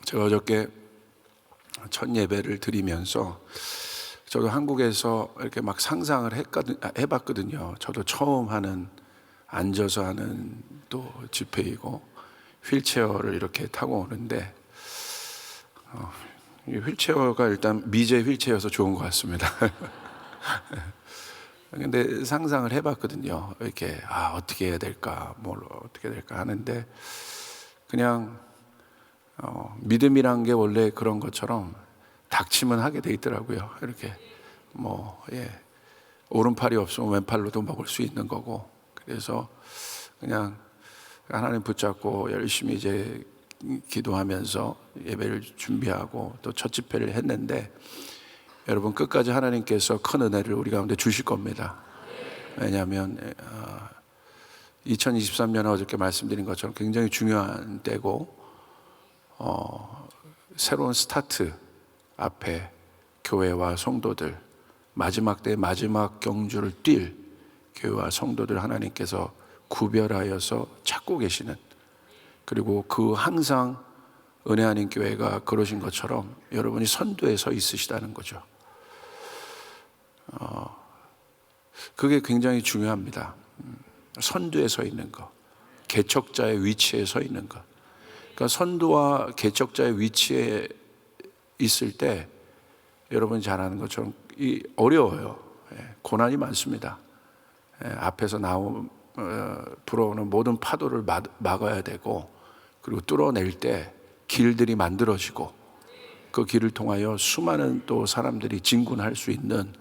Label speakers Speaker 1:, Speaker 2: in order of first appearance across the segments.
Speaker 1: 제가 어저께 첫 예배를 드리면서 저도 한국에서 이렇게 막 상상을 해봤거든요. 저도 처음 하는 앉아서 하는 또 집회이고 휠체어를 이렇게 타고 오는데 이 휠체어가 일단 미제 휠체어여서 좋은 것 같습니다. 근데 상상을 해봤거든요. 이렇게 어떻게 해야 될까, 뭘 어떻게 해야 될까 하는데 그냥 믿음이란 게 원래 그런 것처럼 닥치면 하게 돼 있더라고요. 이렇게 오른팔이 없으면 왼팔로도 먹을 수 있는 거고, 그래서 그냥 하나님 붙잡고 열심히 이제 기도하면서 예배를 준비하고 또 첫 집회를 했는데, 여러분 끝까지 하나님께서 큰 은혜를 우리 가운데 주실 겁니다. 왜냐하면 2023년 어저께 말씀드린 것처럼 굉장히 중요한 때고, 새로운 스타트 앞에 교회와 성도들, 마지막 때 마지막 경주를 뛸 교회와 성도들 하나님께서 구별하여서 찾고 계시는, 그리고 그 항상 은혜 아닌 교회가 그러신 것처럼 여러분이 선두에 서 있으시다는 거죠. 그게 굉장히 중요합니다. 선두에 서 있는 것, 개척자의 위치에 서 있는 것. 그러니까 선두와 개척자의 위치에 있을 때 여러분이 잘 아는 것처럼 어려워요. 고난이 많습니다. 앞에서 불어오는 모든 파도를 막아야 되고, 그리고 뚫어낼 때 길들이 만들어지고, 그 길을 통하여 수많은 또 사람들이 진군할 수 있는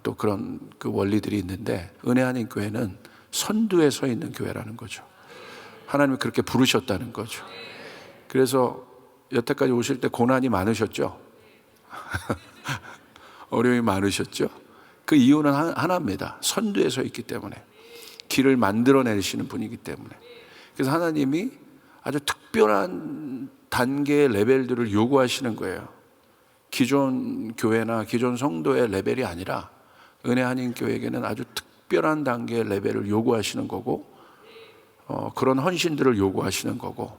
Speaker 1: 또 그런 그 원리들이 있는데, 은혜 아닌 교회는 선두에 서 있는 교회라는 거죠. 하나님이 그렇게 부르셨다는 거죠. 그래서 여태까지 오실 때 고난이 많으셨죠? 어려움이 많으셨죠? 그 이유는 하나입니다. 선두에 서 있기 때문에, 길을 만들어내시는 분이기 때문에. 그래서 하나님이 아주 특별한 단계의 레벨들을 요구하시는 거예요. 기존 교회나 기존 성도의 레벨이 아니라 은혜 아닌 교회에게는 아주 특별한 단계의 레벨을 요구하시는 거고, 그런 헌신들을 요구하시는 거고,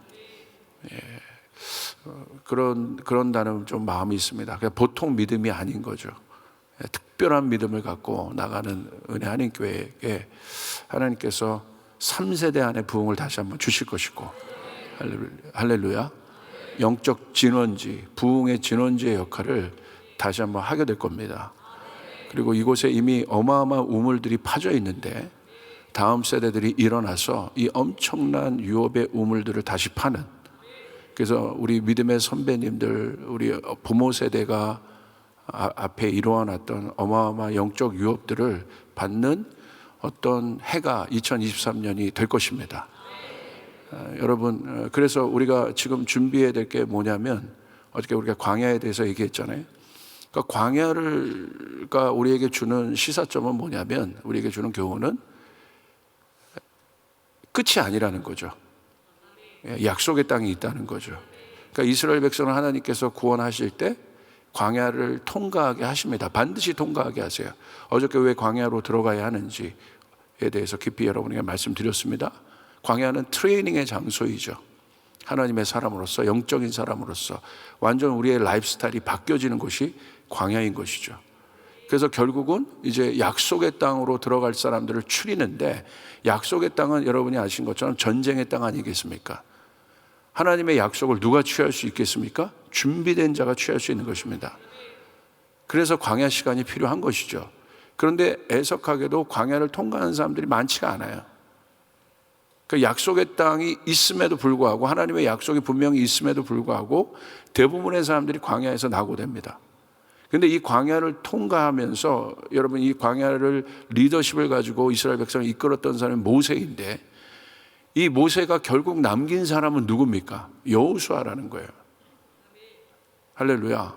Speaker 1: 그런다는 좀 마음이 있습니다. 그냥 보통 믿음이 아닌 거죠. 특별한 믿음을 갖고 나가는 은혜 아닌 교회에게 하나님께서 3세대 안에 부흥을 다시 한번 주실 것이고, 할렐루야. 영적 진원지, 부흥의 진원지의 역할을 다시 한번 하게 될 겁니다. 그리고 이곳에 이미 어마어마한 우물들이 파져 있는데, 다음 세대들이 일어나서 이 엄청난 유업의 우물들을 다시 파는, 그래서 우리 믿음의 선배님들, 우리 부모 세대가 앞에 이루어놨던 어마어마한 영적 유업들을 받는 어떤 해가 2023년이 될 것입니다. 여러분, 그래서 우리가 지금 준비해야 될 게 뭐냐면, 어저께 우리가 광야에 대해서 얘기했잖아요. 그러니까 광야가 우리에게 주는 시사점은 뭐냐면, 우리에게 주는 교훈은 끝이 아니라는 거죠. 약속의 땅이 있다는 거죠. 그러니까 이스라엘 백성을 하나님께서 구원하실 때 광야를 통과하게 하십니다. 반드시 통과하게 하세요. 어저께 왜 광야로 들어가야 하는지에 대해서 깊이 여러분에게 말씀드렸습니다. 광야는 트레이닝의 장소이죠. 하나님의 사람으로서, 영적인 사람으로서 완전 우리의 라이프 스타일이 바뀌어지는 곳이 광야인 것이죠. 그래서 결국은 이제 약속의 땅으로 들어갈 사람들을 추리는데, 약속의 땅은 여러분이 아신 것처럼 전쟁의 땅 아니겠습니까? 하나님의 약속을 누가 취할 수 있겠습니까? 준비된 자가 취할 수 있는 것입니다. 그래서 광야 시간이 필요한 것이죠. 그런데 애석하게도 광야를 통과하는 사람들이 많지가 않아요. 그 약속의 땅이 있음에도 불구하고, 하나님의 약속이 분명히 있음에도 불구하고 대부분의 사람들이 광야에서 낙오됩니다. 그런데 이 광야를 통과하면서, 여러분, 이 광야를 리더십을 가지고 이스라엘 백성을 이끌었던 사람이 모세인데, 이 모세가 결국 남긴 사람은 누굽니까? 여호수아라는 거예요. 할렐루야.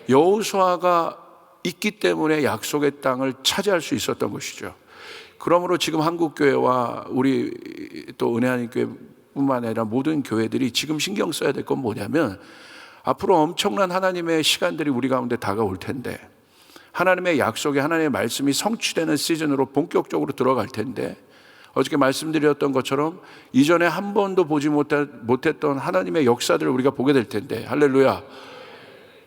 Speaker 1: 여호수아가 있기 때문에 약속의 땅을 차지할 수 있었던 것이죠. 그러므로 지금 한국교회와 우리 또 은혜 아닌 교회뿐만 아니라 모든 교회들이 지금 신경 써야 될 건 뭐냐면, 앞으로 엄청난 하나님의 시간들이 우리 가운데 다가올 텐데, 하나님의 약속이, 하나님의 말씀이 성취되는 시즌으로 본격적으로 들어갈 텐데, 어저께 말씀드렸던 것처럼 이전에 한 번도 보지 못했던 하나님의 역사들을 우리가 보게 될 텐데, 할렐루야.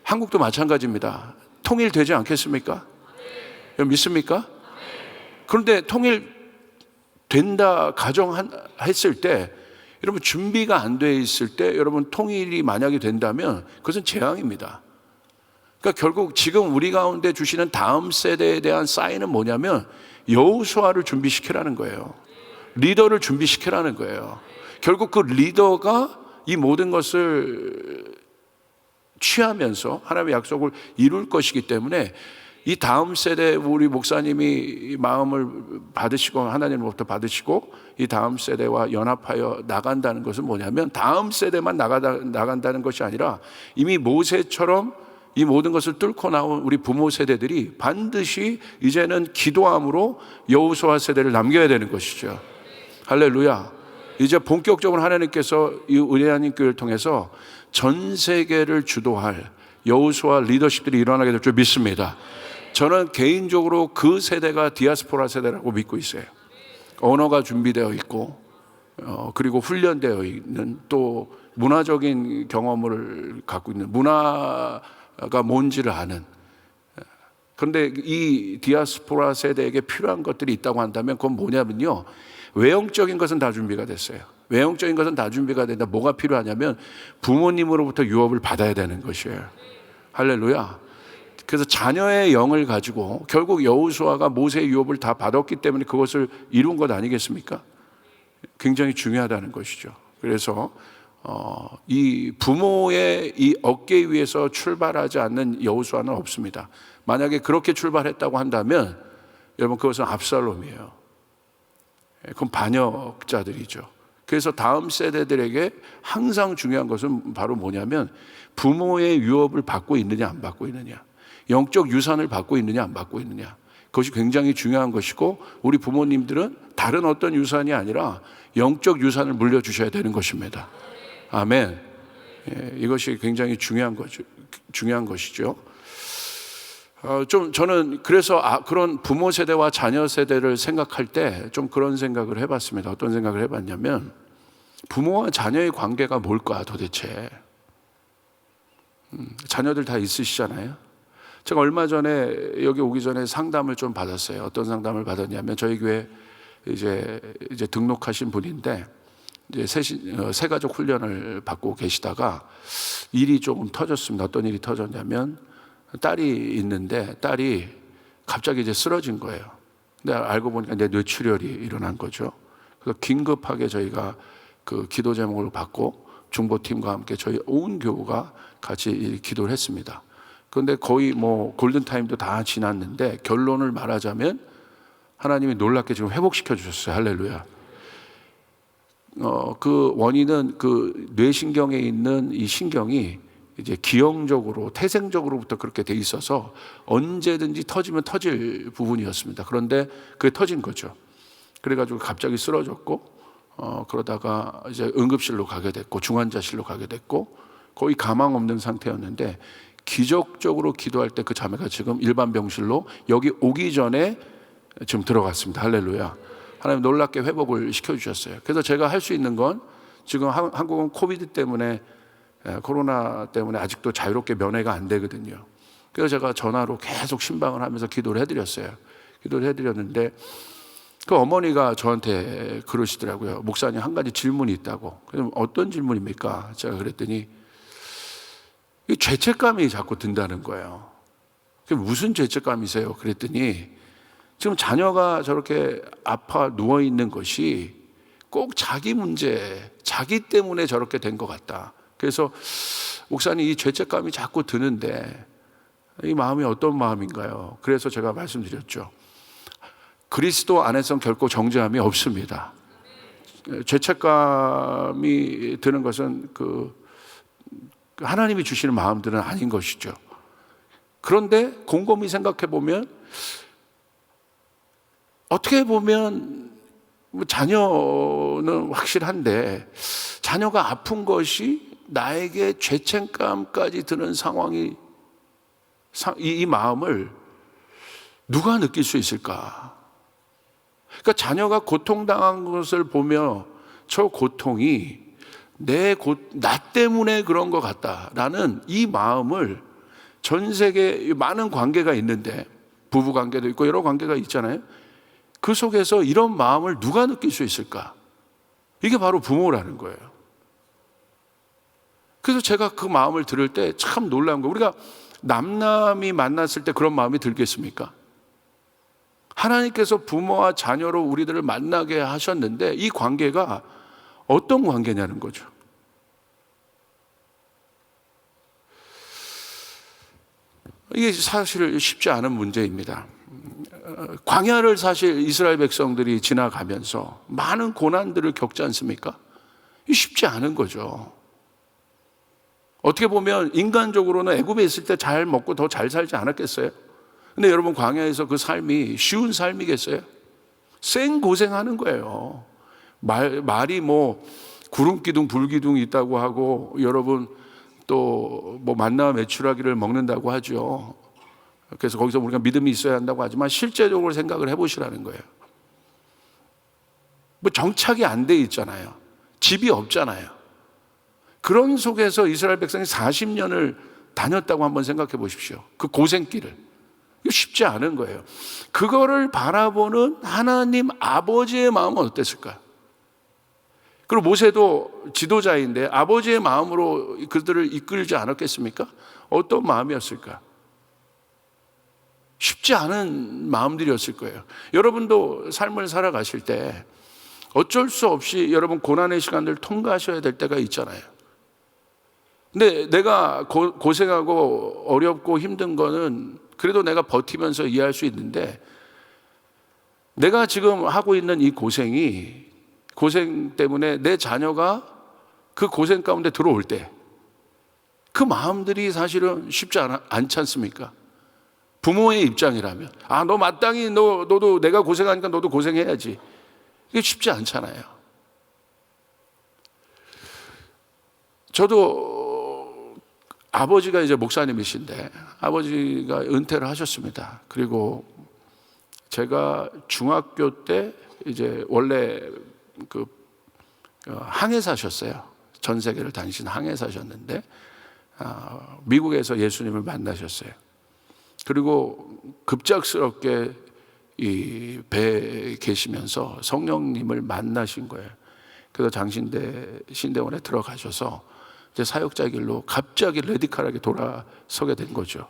Speaker 1: 한국도 마찬가지입니다. 통일되지 않겠습니까? 믿습니까? 그런데 통일된다 가정했을 때, 여러분 준비가 안 돼 있을 때 여러분 통일이 만약에 된다면 그것은 재앙입니다. 그러니까 결국 지금 우리 가운데 주시는 다음 세대에 대한 사인은 뭐냐면 여호수아를 준비시키라는 거예요. 리더를 준비시키라는 거예요. 결국 그 리더가 이 모든 것을 취하면서 하나님의 약속을 이룰 것이기 때문에 이 다음 세대 우리 목사님이 마음을 받으시고 하나님으로부터 받으시고 이 다음 세대와 연합하여 나간다는 것은 뭐냐면 다음 세대만 나간다는 것이 아니라 이미 모세처럼 이 모든 것을 뚫고 나온 우리 부모 세대들이 반드시 이제는 기도함으로 여호수아 세대를 남겨야 되는 것이죠. 할렐루야. 이제 본격적으로 하나님께서 이 은혜하나님 교회를 통해서 전 세계를 주도할 여호수아 리더십들이 일어나게 될 줄 믿습니다. 저는 개인적으로 그 세대가 디아스포라 세대라고 믿고 있어요. 언어가 준비되어 있고 그리고 훈련되어 있는 또 문화적인 경험을 갖고 있는 문화가 뭔지를 아는. 그런데 이 디아스포라 세대에게 필요한 것들이 있다고 한다면 그건 뭐냐면요, 외형적인 것은 다 준비가 됐어요. 외형적인 것은 다 준비가 된다. 뭐가 필요하냐면 부모님으로부터 유업을 받아야 되는 것이에요. 할렐루야. 그래서 자녀의 영을 가지고 결국 여호수아가 모세의 유업을 다 받았기 때문에 그것을 이룬 것 아니겠습니까? 굉장히 중요하다는 것이죠. 그래서 이 부모의 이 어깨 위에서 출발하지 않는 여호수아는 없습니다. 만약에 그렇게 출발했다고 한다면 여러분 그것은 압살롬이에요. 그건 반역자들이죠. 그래서 다음 세대들에게 항상 중요한 것은 바로 뭐냐면 부모의 유업을 받고 있느냐 안 받고 있느냐, 영적 유산을 받고 있느냐 안 받고 있느냐, 그것이 굉장히 중요한 것이고 우리 부모님들은 다른 어떤 유산이 아니라 영적 유산을 물려주셔야 되는 것입니다. 아멘. 이것이 굉장히 중요한 것이죠. 저는 그래서 그런 부모 세대와 자녀 세대를 생각할 때 좀 그런 생각을 해봤습니다. 어떤 생각을 해봤냐면 부모와 자녀의 관계가 뭘까 도대체. 자녀들 다 있으시잖아요. 제가 얼마 전에 여기 오기 전에 상담을 좀 받았어요. 어떤 상담을 받았냐면 저희 교회 이제 등록하신 분인데 이제 새 가족 훈련을 받고 계시다가 일이 조금 터졌습니다. 어떤 일이 터졌냐면 딸이 있는데 딸이 갑자기 이제 쓰러진 거예요. 근데 알고 보니까 이제 뇌출혈이 일어난 거죠. 그래서 긴급하게 저희가 그 기도 제목을 받고 중보팀과 함께 저희 온 교우가 같이 기도를 했습니다. 그런데 거의 뭐 골든타임도 다 지났는데 결론을 말하자면 하나님이 놀랍게 지금 회복시켜 주셨어요. 할렐루야. 그 원인은 그 뇌신경에 있는 이 신경이 이제 기형적으로 태생적으로부터 그렇게 돼 있어서 언제든지 터지면 터질 부분이었습니다. 그런데 그게 터진 거죠. 그래가지고 갑자기 쓰러졌고 그러다가 이제 응급실로 가게 됐고 중환자실로 가게 됐고 거의 가망 없는 상태였는데 기적적으로 기도할 때 그 자매가 지금 일반 병실로 여기 오기 전에 지금 들어갔습니다. 할렐루야. 하나님 놀랍게 회복을 시켜주셨어요. 그래서 제가 할 수 있는 건 지금 한국은 코로나 때문에 아직도 자유롭게 면회가 안 되거든요. 그래서 제가 전화로 계속 신방을 하면서 기도를 해드렸어요. 기도를 해드렸는데 그 어머니가 저한테 그러시더라고요. 목사님 한 가지 질문이 있다고. 그럼 어떤 질문입니까? 제가 그랬더니 이 죄책감이 자꾸 든다는 거예요. 그게 무슨 죄책감이세요? 그랬더니 지금 자녀가 저렇게 아파 누워있는 것이 꼭 자기 문제, 자기 때문에 저렇게 된 것 같다. 그래서 목사님 이 죄책감이 자꾸 드는데 이 마음이 어떤 마음인가요? 그래서 제가 말씀드렸죠. 그리스도 안에서는 결코 정죄함이 없습니다. 죄책감이 드는 것은 하나님이 주시는 마음들은 아닌 것이죠. 그런데 곰곰이 생각해 보면 어떻게 보면 자녀는 확실한데 자녀가 아픈 것이 나에게 죄책감까지 드는 상황이 이 마음을 누가 느낄 수 있을까? 그러니까 자녀가 고통당한 것을 보며 저 고통이 나 때문에 그런 것 같다라는 이 마음을, 전 세계 많은 관계가 있는데 부부 관계도 있고 여러 관계가 있잖아요. 그 속에서 이런 마음을 누가 느낄 수 있을까? 이게 바로 부모라는 거예요. 그래서 제가 그 마음을 들을 때 참 놀라운 거예요. 우리가 남남이 만났을 때 그런 마음이 들겠습니까? 하나님께서 부모와 자녀로 우리들을 만나게 하셨는데 이 관계가 어떤 관계냐는 거죠. 이게 사실 쉽지 않은 문제입니다. 광야를 사실 이스라엘 백성들이 지나가면서 많은 고난들을 겪지 않습니까? 이게 쉽지 않은 거죠. 어떻게 보면 인간적으로는 애굽에 있을 때 잘 먹고 더 잘 살지 않았겠어요? 근데 여러분, 광야에서 그 삶이 쉬운 삶이겠어요? 생고생하는 거예요. 말이 뭐 구름기둥 불기둥 있다고 하고, 여러분 또 뭐 만나와 메추라기를 먹는다고 하죠. 그래서 거기서 우리가 믿음이 있어야 한다고 하지만 실제적으로 생각을 해보시라는 거예요. 뭐 정착이 안 돼 있잖아요. 집이 없잖아요. 그런 속에서 이스라엘 백성이 40년을 다녔다고 한번 생각해 보십시오. 그 고생길을. 이거 쉽지 않은 거예요. 그거를 바라보는 하나님 아버지의 마음은 어땠을까요? 그리고 모세도 지도자인데 아버지의 마음으로 그들을 이끌지 않았겠습니까? 어떤 마음이었을까? 쉽지 않은 마음들이었을 거예요. 여러분도 삶을 살아가실 때 어쩔 수 없이 여러분 고난의 시간들을 통과하셔야 될 때가 있잖아요. 근데 내가 고생하고 어렵고 힘든 거는 그래도 내가 버티면서 이해할 수 있는데, 내가 지금 하고 있는 이 고생 때문에 내 자녀가 그 고생 가운데 들어올 때 그 마음들이 사실은 쉽지 않지 않습니까? 부모의 입장이라면 너 마땅히 너도 내가 고생하니까 너도 고생해야지. 이게 쉽지 않잖아요. 저도 아버지가 이제 목사님이신데 아버지가 은퇴를 하셨습니다. 그리고 제가 중학교 때 이제 원래 그 항해 사셨어요. 전 세계를 다니신 항해 사셨는데 미국에서 예수님을 만나셨어요. 그리고 급작스럽게 이 배에 계시면서 성령님을 만나신 거예요. 그래서 장신대 신대원에 들어가셔서 이제 사역자 길로 갑자기 레디컬하게 돌아서게 된 거죠.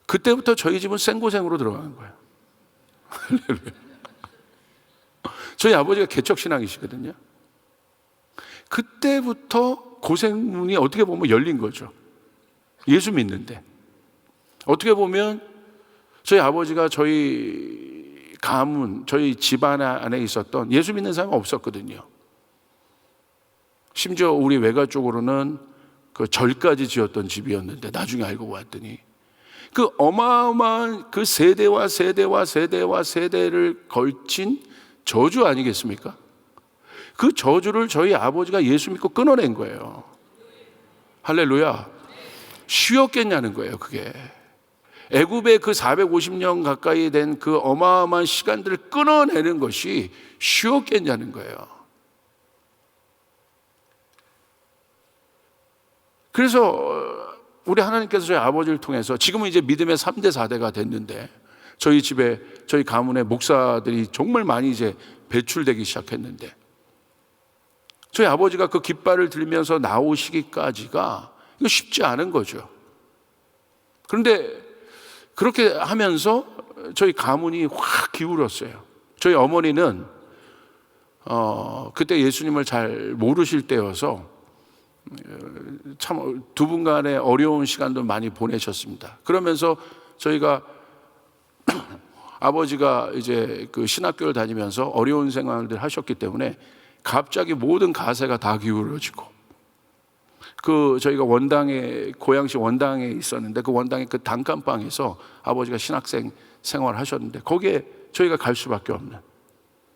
Speaker 1: 그때부터 저희 집은 생고생으로 들어가는 거예요. 저희 아버지가 개척신앙이시거든요. 그때부터 고생문이 어떻게 보면 열린 거죠. 예수 믿는데. 어떻게 보면 저희 아버지가 저희 가문, 저희 집안 안에 있었던 예수 믿는 사람이 없었거든요. 심지어 우리 외가 쪽으로는 그 절까지 지었던 집이었는데 나중에 알고 봤더니 그 어마어마한 그 세대와 세대와 세대와 세대를 걸친 저주 아니겠습니까? 그 저주를 저희 아버지가 예수 믿고 끊어낸 거예요. 할렐루야. 쉬웠겠냐는 거예요, 그게. 애굽의 그 450년 가까이 된 그 어마어마한 시간들을 끊어내는 것이 쉬웠겠냐는 거예요. 그래서 우리 하나님께서 저희 아버지를 통해서 지금은 이제 믿음의 3대 4대가 됐는데 저희 집에 저희 가문의 목사들이 정말 많이 이제 배출되기 시작했는데 저희 아버지가 그 깃발을 들면서 나오시기까지가 이거 쉽지 않은 거죠. 그런데 그렇게 하면서 저희 가문이 확 기울었어요. 저희 어머니는 그때 예수님을 잘 모르실 때여서 참 두 분 간의 어려운 시간도 많이 보내셨습니다. 그러면서 저희가 아버지가 이제 그 신학교를 다니면서 어려운 생활들 하셨기 때문에 갑자기 모든 가세가 다 기울어지고 그 저희가 원당에 고양시 원당에 있었는데 그 원당의 그 단칸방에서 아버지가 신학생 생활을 하셨는데 거기에 저희가 갈 수밖에 없는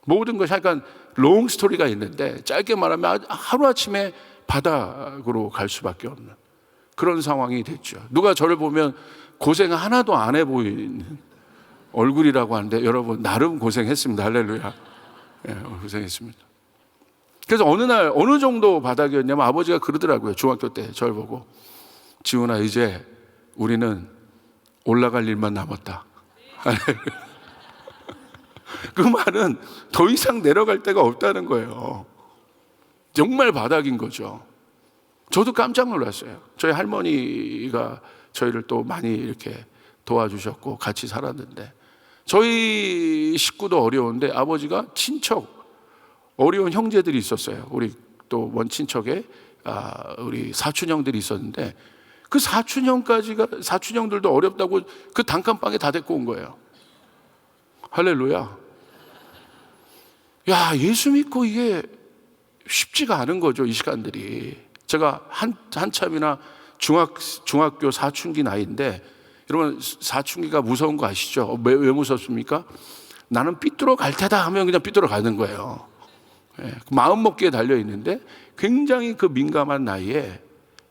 Speaker 1: 모든 것이 약간 롱 스토리가 있는데 짧게 말하면 하루아침에 바닥으로 갈 수밖에 없는 그런 상황이 됐죠. 누가 저를 보면 고생 하나도 안 해 보이는 얼굴이라고 하는데 여러분 나름 고생했습니다. 할렐루야. 예, 고생했습니다. 그래서 어느 날 어느 정도 바닥이었냐면 아버지가 그러더라고요. 중학교 때 저를 보고, 지훈아 이제 우리는 올라갈 일만 남았다. 그 말은 더 이상 내려갈 데가 없다는 거예요. 정말 바닥인 거죠. 저도 깜짝 놀랐어요. 저희 할머니가 저희를 또 많이 이렇게 도와주셨고 같이 살았는데, 저희 식구도 어려운데 아버지가 친척, 어려운 형제들이 있었어요. 우리 또 원 친척에 우리 사촌형들이 있었는데, 그 사촌형들도 어렵다고 그 단칸방에 다 데리고 온 거예요. 할렐루야. 야, 예수 믿고 이게 쉽지가 않은 거죠, 이 시간들이. 제가 한참이나 중학교 사춘기 나이인데, 여러분 사춘기가 무서운 거 아시죠? 왜 무섭습니까? 나는 삐뚤어 갈 테다 하면 그냥 삐뚤어 가는 거예요. 마음 먹기에 달려 있는데 굉장히 그 민감한 나이에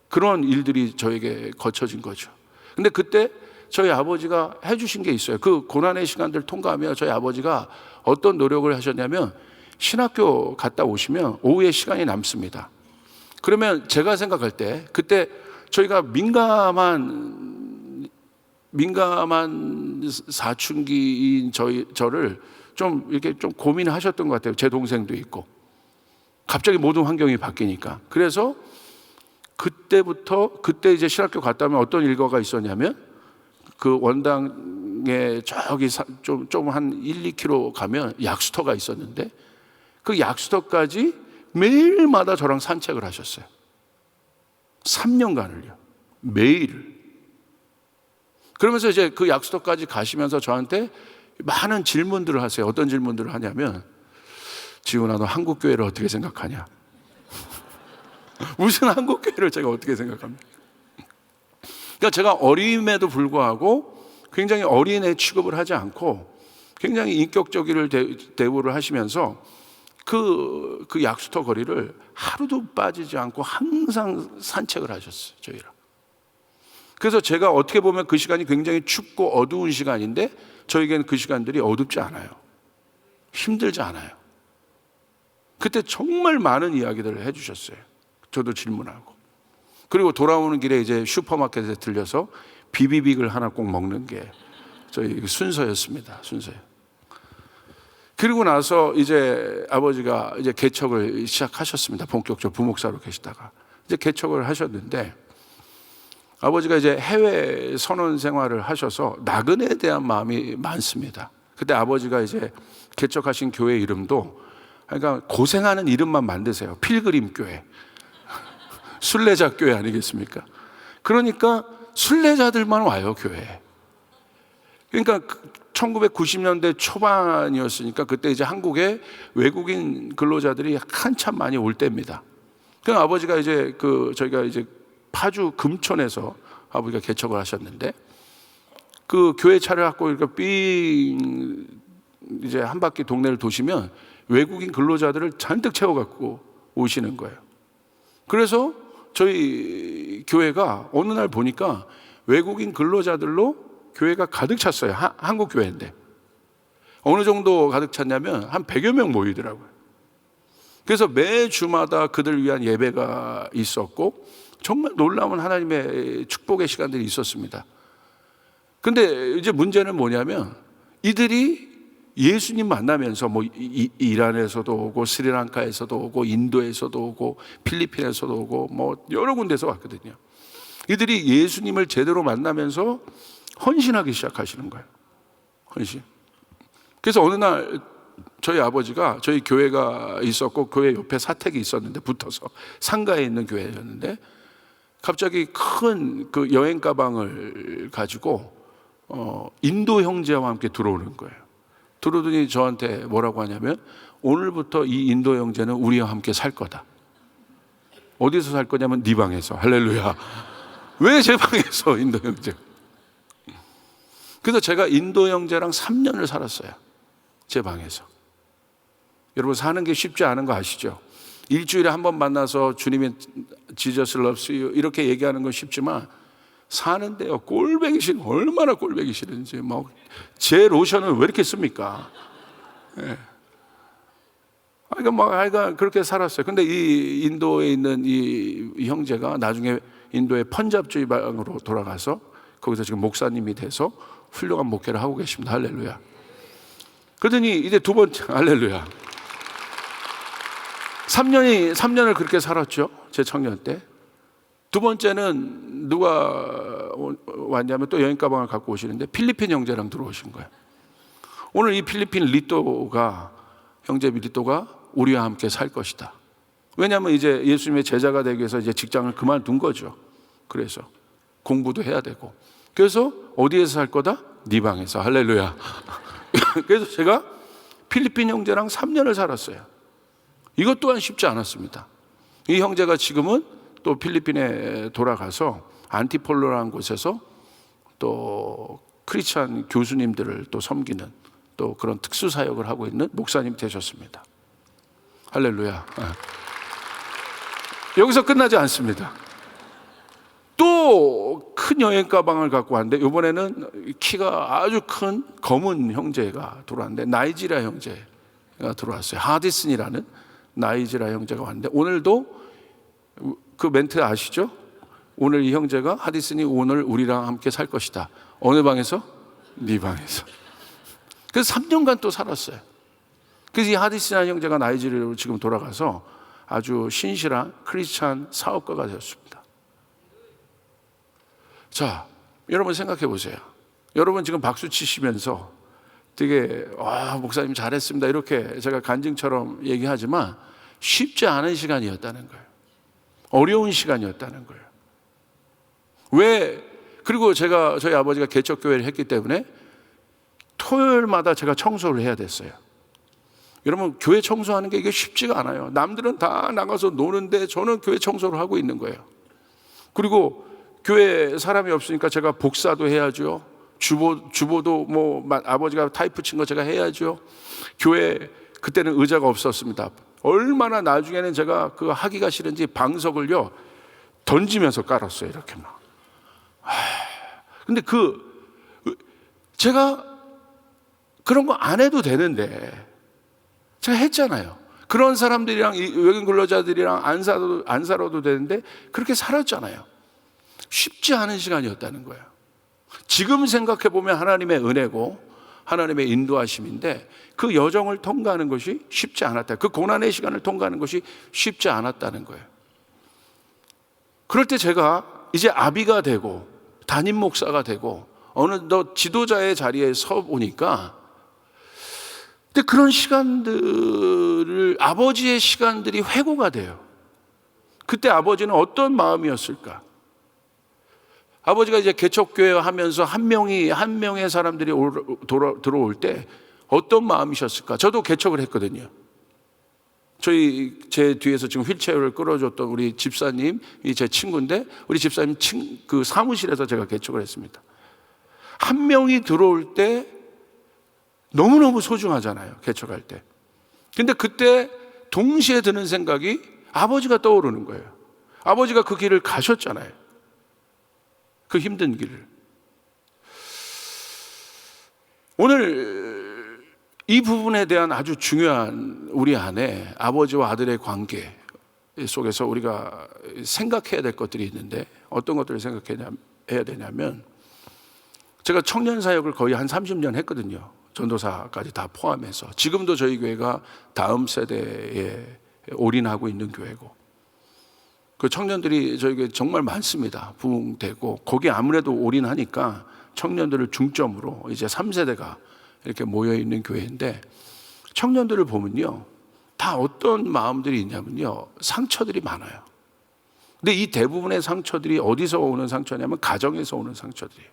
Speaker 1: 그런 일들이 저에게 거쳐진 거죠. 근데 그때 저희 아버지가 해주신 게 있어요. 그 고난의 시간들을 통과하며 저희 아버지가 어떤 노력을 하셨냐면, 신학교 갔다 오시면 오후에 시간이 남습니다. 그러면 제가 생각할 때 그때 저희가 민감한 사춘기인 저를 좀 이렇게 좀 고민하셨던 것 같아요. 제 동생도 있고 갑자기 모든 환경이 바뀌니까. 그래서 그때 이제 신학교 갔다 오면 어떤 일과가 있었냐면, 그 원당에 저기 좀 한 1-2km 가면 약수터가 있었는데, 그 약수터까지 매일마다 저랑 산책을 하셨어요. 3년간을요. 매일. 그러면서 이제 그 약수터까지 가시면서 저한테 많은 질문들을 하세요. 어떤 질문들을 하냐면, 지훈아 너 한국교회를 어떻게 생각하냐? 무슨 한국교회를 제가 어떻게 생각합니까? 그러니까 제가 어림에도 불구하고 굉장히 어린애 취급을 하지 않고 굉장히 인격적인 대우를 하시면서 그 약수터 거리를 하루도 빠지지 않고 항상 산책을 하셨어요, 저희랑. 그래서 제가 어떻게 보면 그 시간이 굉장히 춥고 어두운 시간인데, 저에게는 그 시간들이 어둡지 않아요. 힘들지 않아요. 그때 정말 많은 이야기들을 해주셨어요. 저도 질문하고. 그리고 돌아오는 길에 이제 슈퍼마켓에 들려서 비비빅을 하나 꼭 먹는 게 저희 순서였습니다. 순서요. 그리고 나서 이제 아버지가 이제 개척을 시작하셨습니다. 본격적으로 부목사로 계시다가 이제 개척을 하셨는데, 아버지가 이제 해외 선원 생활을 하셔서 나그네에 대한 마음이 많습니다. 그때 아버지가 이제 개척하신 교회 이름도, 그러니까 고생하는 이름만 만드세요. 필그림 교회, 순례자 교회 아니겠습니까? 그러니까 순례자들만 와요, 교회에. 그러니까 1990년대 초반이었으니까 그때 이제 한국에 외국인 근로자들이 한참 많이 올 때입니다. 그 아버지가 이제 저희가 이제 파주 금천에서 아버지가 개척을 하셨는데, 그 교회 차를 갖고 이렇게 이제 한 바퀴 동네를 도시면 외국인 근로자들을 잔뜩 채워갖고 오시는 거예요. 그래서 저희 교회가 어느 날 보니까 외국인 근로자들로 교회가 가득 찼어요. 한국 교회인데. 어느 정도 가득 찼냐면 한 100여 명 모이더라고요. 그래서 매 주마다 그들 위한 예배가 있었고, 정말 놀라운 하나님의 축복의 시간들이 있었습니다. 근데 이제 문제는 뭐냐면, 이들이 예수님 만나면서 뭐 이란에서도 오고 스리랑카에서도 오고 인도에서도 오고 필리핀에서도 오고 뭐 여러 군데서 왔거든요. 이들이 예수님을 제대로 만나면서 헌신하기 시작하시는 거예요. 헌신. 그래서 어느 날 저희 아버지가, 저희 교회가 있었고 교회 옆에 사택이 있었는데 붙어서 상가에 있는 교회였는데, 갑자기 큰 그 여행 가방을 가지고 인도 형제와 함께 들어오는 거예요. 들어오더니 저한테 뭐라고 하냐면, 오늘부터 이 인도 형제는 우리와 함께 살 거다. 어디서 살 거냐면 네 방에서. 할렐루야. 왜 제 방에서 인도 형제? 그래서 제가 인도 형제랑 3년을 살았어요. 제 방에서. 여러분, 사는 게 쉽지 않은 거 아시죠? 일주일에 한 번 만나서 주님이 Jesus loves you 이렇게 얘기하는 건 쉽지만, 사는데요, 꼴보기 싫은, 얼마나 꼴보기 싫은지. 뭐 제 로션을 왜 이렇게 씁니까? 예. 그러니까 그렇게 살았어요. 근데 이 인도에 있는 이 형제가 나중에 인도의 펀잡 지방으로 돌아가서 거기서 지금 목사님이 돼서 훌륭한 목회를 하고 계십니다. 할렐루야. 그러더니 이제 두 번째, 할렐루야. 3년을 그렇게 살았죠. 제 청년 때. 두 번째는 누가 왔냐면 또 여행 가방을 갖고 오시는데 필리핀 형제랑 들어오신 거예요. 오늘 이 필리핀 리또가, 형제 리또가 우리와 함께 살 것이다. 왜냐하면 이제 예수님의 제자가 되기 위해서 이제 직장을 그만둔 거죠. 그래서 공부도 해야 되고. 그래서 어디에서 살 거다? 네 방에서. 할렐루야. 그래서 제가 필리핀 형제랑 3년을 살았어요. 이것 또한 쉽지 않았습니다. 이 형제가 지금은 또 필리핀에 돌아가서 안티폴로라는 곳에서 또 크리스찬 교수님들을 또 섬기는 또 그런 특수 사역을 하고 있는 목사님이 되셨습니다. 할렐루야. 여기서 끝나지 않습니다. 또 큰 여행 가방을 갖고 왔는데 이번에는 키가 아주 큰 검은 형제가 들어왔는데 나이지리아 형제가 들어왔어요. 하디슨이라는 나이지리아 형제가 왔는데 오늘도 그 멘트 아시죠? 오늘 이 형제가 하디슨이 오늘 우리랑 함께 살 것이다. 어느 방에서? 네 방에서. 그래서 3년간 또 살았어요. 그래서 이 하디슨이라는 형제가 나이지리아로 지금 돌아가서 아주 신실한 크리스찬 사업가가 되었습니다. 자, 여러분 생각해 보세요. 여러분 지금 박수 치시면서 되게 목사님 잘했습니다 이렇게 제가 간증처럼 얘기하지만 쉽지 않은 시간이었다는 거예요. 어려운 시간이었다는 거예요. 왜? 그리고 저희 아버지가 개척교회를 했기 때문에 토요일마다 제가 청소를 해야 됐어요. 여러분 교회 청소하는 게 이게 쉽지가 않아요. 남들은 다 나가서 노는데 저는 교회 청소를 하고 있는 거예요. 그리고 교회 사람이 없으니까 제가 복사도 해야죠. 주보도 뭐 아버지가 타이프 친 거 제가 해야죠. 교회 그때는 의자가 없었습니다. 얼마나 나중에는 제가 그 하기가 싫은지 방석을요 던지면서 깔았어요. 이렇게 막. 근데 제가 그런 거 안 해도 되는데 제가 했잖아요. 그런 사람들이랑 외국인 근로자들이랑 안 살아도 되는데 그렇게 살았잖아요. 쉽지 않은 시간이었다는 거예요. 지금 생각해 보면 하나님의 은혜고 하나님의 인도하심인데 그 여정을 통과하는 것이 쉽지 않았다. 그 고난의 시간을 통과하는 것이 쉽지 않았다는 거예요. 그럴 때 제가 이제 아비가 되고 담임 목사가 되고 어느덧 지도자의 자리에 서 보니까 근데 그런 시간들을 아버지의 시간들이 회고가 돼요. 그때 아버지는 어떤 마음이었을까? 아버지가 이제 개척교회 하면서 한 명의 사람들이 들어올 때 어떤 마음이셨을까? 저도 개척을 했거든요. 제 뒤에서 지금 휠체어를 끌어줬던 우리 집사님이 제 친구인데 우리 집사님 그 사무실에서 제가 개척을 했습니다. 한 명이 들어올 때 너무너무 소중하잖아요. 개척할 때. 근데 그때 동시에 드는 생각이 아버지가 떠오르는 거예요. 아버지가 그 길을 가셨잖아요. 그 힘든 길을. 오늘 이 부분에 대한 아주 중요한 우리 안에 아버지와 아들의 관계 속에서 우리가 생각해야 될 것들이 있는데 어떤 것들을 생각해야 되냐면 제가 청년 사역을 거의 한 30년 했거든요. 전도사까지 다 포함해서. 지금도 저희 교회가 다음 세대에 올인하고 있는 교회고 그 청년들이 저희 교회 정말 많습니다. 부흥되고 거기 아무래도 올인하니까 청년들을 중점으로 이제 3세대가 이렇게 모여있는 교회인데 청년들을 보면요 다 어떤 마음들이 있냐면요 상처들이 많아요. 근데 이 대부분의 상처들이 어디서 오는 상처냐면 가정에서 오는 상처들이에요.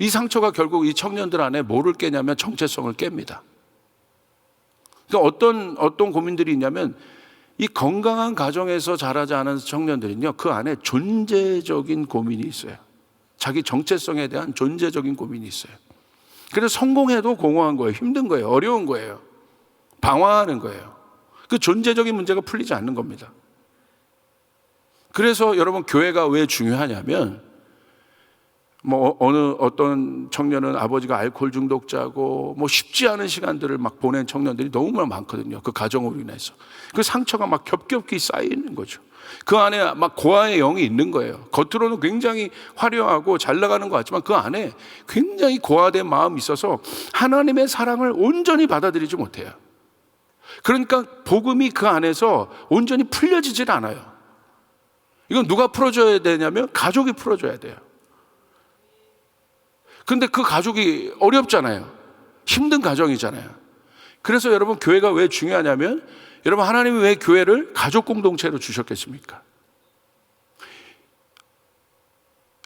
Speaker 1: 이 상처가 결국 이 청년들 안에 뭐를 깨냐면 정체성을 깹니다. 그러니까 어떤 고민들이 있냐면 이 건강한 가정에서 자라지 않은 청년들은요 그 안에 존재적인 고민이 있어요. 자기 정체성에 대한 존재적인 고민이 있어요. 그래서 성공해도 공허한 거예요. 힘든 거예요. 어려운 거예요. 방황하는 거예요. 그 존재적인 문제가 풀리지 않는 겁니다. 그래서 여러분, 교회가 왜 중요하냐면, 어떤 청년은 아버지가 알코올 중독자고, 쉽지 않은 시간들을 막 보낸 청년들이 너무나 많거든요. 그 가정으로 인해서. 그 상처가 막 겹겹이 쌓이는 거죠. 그 안에 막 고아의 영이 있는 거예요. 겉으로는 굉장히 화려하고 잘 나가는 것 같지만 그 안에 굉장히 고아된 마음이 있어서 하나님의 사랑을 온전히 받아들이지 못해요. 그러니까 복음이 그 안에서 온전히 풀려지질 않아요. 이건 누가 풀어줘야 되냐면 가족이 풀어줘야 돼요. 근데 그 가족이 어렵잖아요. 힘든 가정이잖아요. 그래서 여러분, 교회가 왜 중요하냐면, 여러분, 하나님이 왜 교회를 가족 공동체로 주셨겠습니까?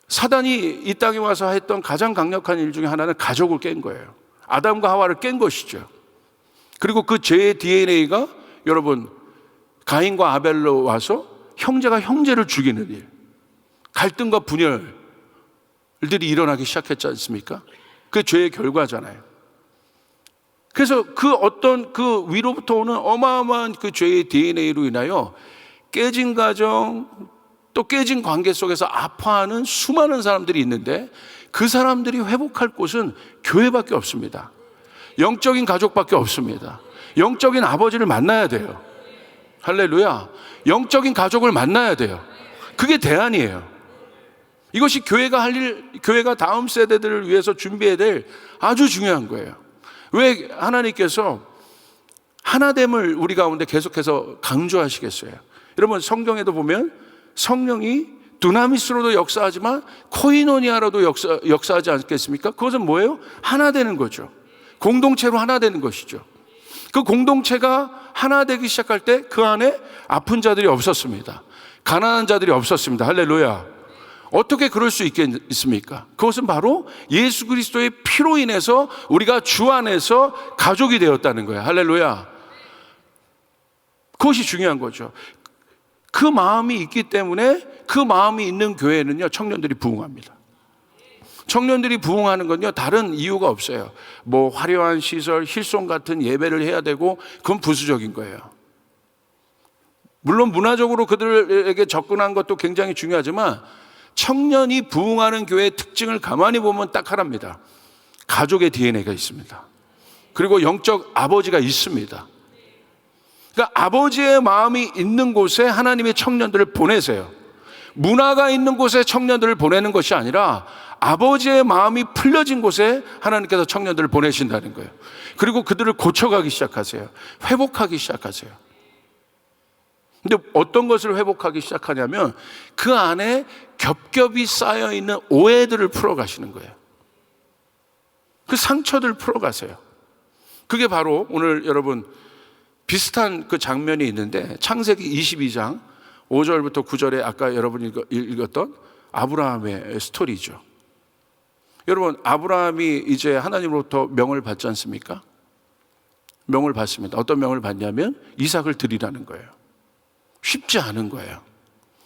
Speaker 1: 사단이 이 땅에 와서 했던 가장 강력한 일 중에 하나는 가족을 깬 거예요. 아담과 하와를 깬 것이죠. 그리고 그 죄의 DNA가 여러분, 가인과 아벨로 와서 형제가 형제를 죽이는 일, 갈등과 분열들이 일어나기 시작했지 않습니까? 그 죄의 결과잖아요. 그래서 그 위로부터 오는 어마어마한 그 죄의 DNA로 인하여 깨진 가정, 또 깨진 관계 속에서 아파하는 수많은 사람들이 있는데, 그 사람들이 회복할 곳은 교회밖에 없습니다. 영적인 가족밖에 없습니다. 영적인 아버지를 만나야 돼요. 할렐루야. 영적인 가족을 만나야 돼요. 그게 대안이에요. 이것이 교회가 할 일, 교회가 다음 세대들을 위해서 준비해야 될 아주 중요한 거예요. 왜 하나님께서 하나됨을 우리 가운데 계속해서 강조하시겠어요? 여러분, 성경에도 보면 성령이 두나미스로도 역사하지만 코이노니아로도 역사하지 않겠습니까? 그것은 뭐예요? 하나 되는 거죠. 공동체로 하나 되는 것이죠. 그 공동체가 하나 되기 시작할 때 그 안에 아픈 자들이 없었습니다. 가난한 자들이 없었습니다. 할렐루야. 어떻게 그럴 수 있겠습니까? 그것은 바로 예수 그리스도의 피로 인해서 우리가 주 안에서 가족이 되었다는 거예요. 할렐루야. 그것이 중요한 거죠. 그 마음이 있기 때문에, 그 마음이 있는 교회는요, 청년들이 부흥합니다. 청년들이 부흥하는 건요, 다른 이유가 없어요. 화려한 시설, 힐송 같은 예배를 해야 되고, 그건 부수적인 거예요. 물론 문화적으로 그들에게 접근한 것도 굉장히 중요하지만, 청년이 부흥하는 교회의 특징을 가만히 보면 딱 하나입니다. 가족의 DNA가 있습니다. 그리고 영적 아버지가 있습니다. 그러니까 아버지의 마음이 있는 곳에 하나님의 청년들을 보내세요. 문화가 있는 곳에 청년들을 보내는 것이 아니라 아버지의 마음이 풀려진 곳에 하나님께서 청년들을 보내신다는 거예요. 그리고 그들을 고쳐가기 시작하세요. 회복하기 시작하세요. 근데 어떤 것을 회복하기 시작하냐면, 그 안에 겹겹이 쌓여있는 오해들을 풀어가시는 거예요. 그 상처들을 풀어가세요. 그게 바로 오늘 여러분 비슷한 그 장면이 있는데, 창세기 22장 5절부터 9절에 아까 여러분이 읽었던 아브라함의 스토리죠. 여러분, 아브라함이 이제 하나님으로부터 명을 받지 않습니까? 명을 받습니다. 어떤 명을 받냐면 이삭을 드리라는 거예요. 쉽지 않은 거예요.